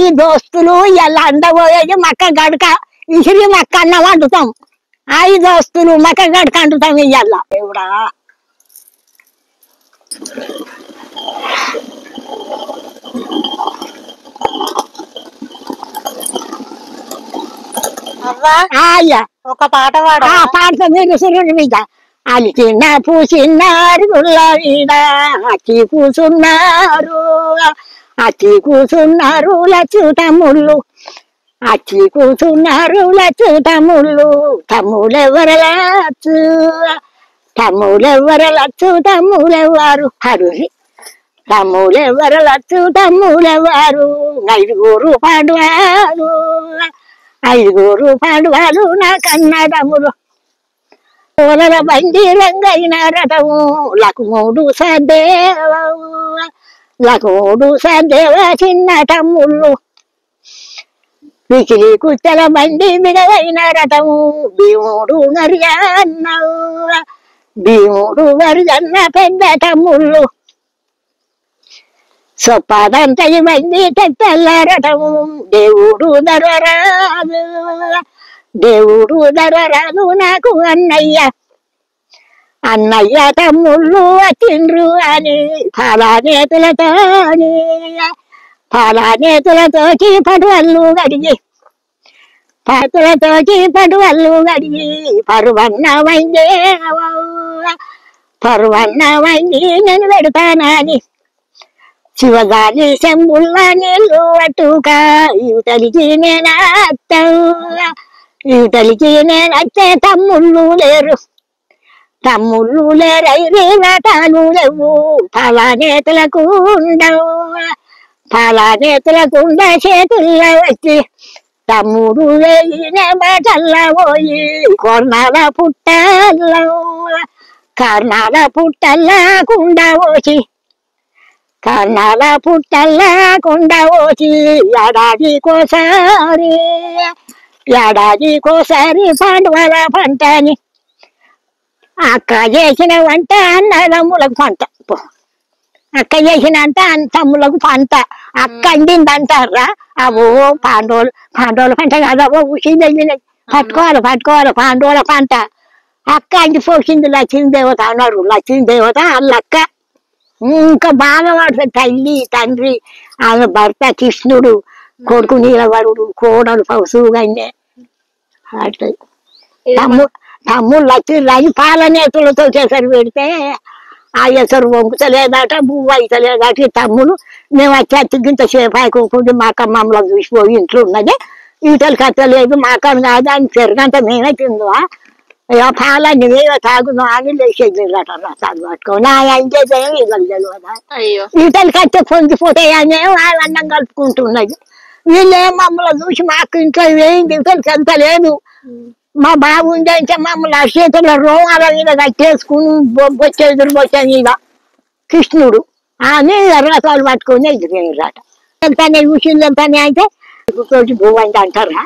ఈ దోస్తులు ఇలా అండబోయేది మక్క గడక ఇసిరి మక్క అన్న వండుతాం. ఈ దోస్తులు మక్క గడక అంటుతాం ఇయ్యాల దేవుడా. ఒక పాట పాడు. పాడతా మీరు సురుడు మీద. అలిచిన పూసిన్నారు మీద అచ్చి కూసున్నారు, అచ్చి కూసున్నారు లచ్చు తమ్ముళ్ళు, అచ్చి కూసున్నారు లచ్చు తమ్ముళ్ళు. తమ్ముళ్ళెవరలచ్చు, తమ్ముళ్ళెవరలచ్చు, తమ్ముళ్ళెవ్వరు హరురి, తమ్ముళ్ళెవరలచ్చు, తమ్ముళ్ళెవ్వరు. 5 పాండవాలు, 5 పాండవాలు నా కన్నడములు. కోలల బండి రంగైన రథము, లకుమూడు సదేవ, లకుమూడు సదేవ చిన్న తమ్ముళ్ళు. వికిలి కుత్తల బండి మిగవైన రథము, భీముడు గర్జన్న, భీముడు గర్జన్న పెద్ద తమ్ముళ్ళు. సొప్పదంతయి బండి తెత్తల్ల రథము, దేవుడు దర్వరాజు, దేవుడు దర్వరాజు నాకు అన్నయ్య. అన్నయ్య తమ్ముళ్ళు వచ్చిండ్రు అని ఫలానేతులతోని, ఫలానేతులతోటి పటువల్లు గడిగి, పాతులతోటి పటువల్లు గడిగి పరువన్న వైందే, పరువన్న వైంది నేను పెడతానని. శివగాలి శంబుల్ల నీళ్ళు అట్టుక ఇవతలికి నేనత్త, ఇవతలికి నేనచ్చే తమ్ముళ్ళు లేరు, తమ్ముళ్ళు లేరైరి వేటాలు లేవు. ఫలానేతులకు ఉండవు, ఫలానేతులకుండ చేతుల్లో వచ్చి తమ్ముడు వేయిన బటల్లా పోయి కొర్నాల పుట్టల్లో, కర్ణాల పుట్టల్లా కుండ పోసి, కర్ణాల పుట్టల్లా కుండ పోసి ఏడాదికోసారి, ఏడాదికోసారి పాండవల పంటని. అక్క చేసిన వంట అన్నదమ్ములకు పంట, అక్క చేసిన అంట తమ్ములకు పంట. అక్క అండిందంటారా అవో పాండవులు, పాండవుల పంట కాదవో ఉసి వెళ్ళినాయి. పట్టుకోవాలి పట్టుకోవాలి పాండవుల పంట. అక్క అంటిపోసింది లక్ష్మీదేవత అన్నారు. లక్ష్మీదేవత వాళ్ళక్క ఇంకా బాగా పడుతుంది. తల్లి తండ్రి ఆమె భర్త కృష్ణుడు, కొడుకు నీలవరుడు, కోడలు పౌసుగానే ఆడుతుంది. తమ్ముళ్ళు లక్ష్మీ పాలనేతులతో చేసరి పెడితే ఆ ఎసరు వంకుతలేదట, బువ్వ అయితలేదట. తమ్ముడు మేము వచ్చి గింత సేపు అయిపోకుండా మాకు మమ్మల్ని చూసిపోయి ఇంట్లో ఉన్నది, ఈటలు కట్టలేదు మాకని కాదు అని పెరుగంత మేమే తిందువా, పాలని మేమే తాగుదాం అని లేచేది తాగు పట్టుకొని ఇంకేదో వీళ్ళకి తెలియదా. ఈటలు కట్టే పొంగిపోతాయని వాళ్ళు అన్నం కలుపుకుంటున్నది. వీళ్ళే మమ్మల్ని చూసి మాకు ఇంట్లో వేయింది ఈటలు ఎంత లేదు. మా బాబు ఉంటే మమ్మల్ని ఆ చేతుల రోమాల మీద కట్టేసుకుని బొచ్చ ఎదురు బొచ్చ మీద కృష్ణుడు అని రథాలు పట్టుకొని ఎదురురాట. ఎంతనే ఉషిలు ఎంతనే అయితే తోటి భూమైంది అంటారా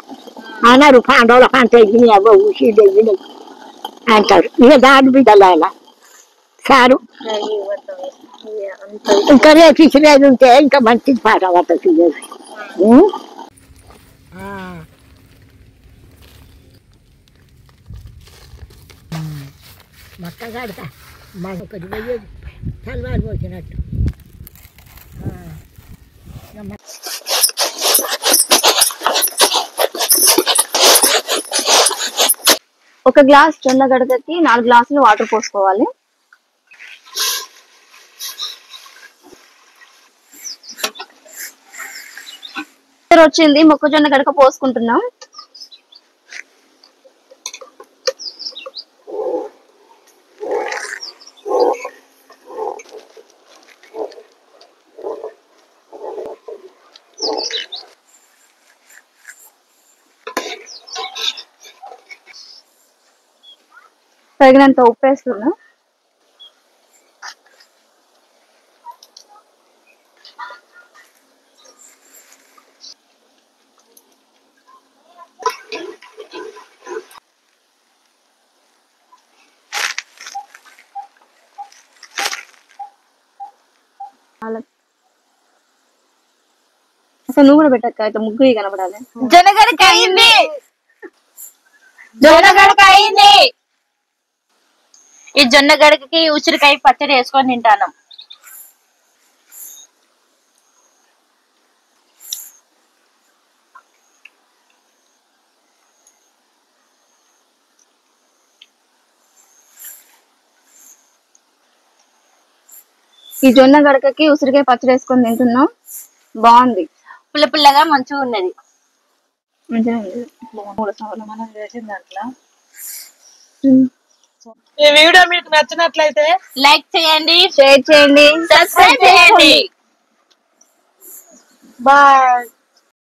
అన్నారు. పాండవుల పంట ఎగినాయి అవ్వ ఉషిలు ఎగినాయి అంటారు. ఇక దాని బిడ్డలు అలా సారు. ఇంకా రేపు ఇచ్చినది ఉంటే ఇంకా మంచిది పాట పడుతుంది. మక్క కడతా ఒకటి పోయేది సల్వారు పోసినట్టు. ఒక గ్లాస్ జొన్న గడకకి 4 గ్లాసులు వాటర్ పోసుకోవాలి. వచ్చింది మొక్కజొన్న గడక పోసుకుంటున్నాం. తగినంత ఉప్పు వేస్తున్నా. సో నువ్వు కూడా పెట్టక్క అయితే ముగ్గురు కనపడాలి. జొన్నగడక అయింది, జొన్నగడక అయింది. ఈ జొన్న గడకకి ఉసిరికాయ పచ్చడి వేసుకొని తింటాను. ఈ జొన్న గడకకి ఉసిరికాయ పచ్చడి వేసుకొని తింటున్నాం. బాగుంది, పుల్ల పుల్లగా మంచిగా ఉన్నది. మంచిగా ఉంది. మనం చేసిన దాంట్లో ఈ వీడియో మీకు నచ్చినట్లయితే లైక్ చేయండి, షేర్ చేయండి, సబ్స్క్రైబ్ చేయండి. బాయ్.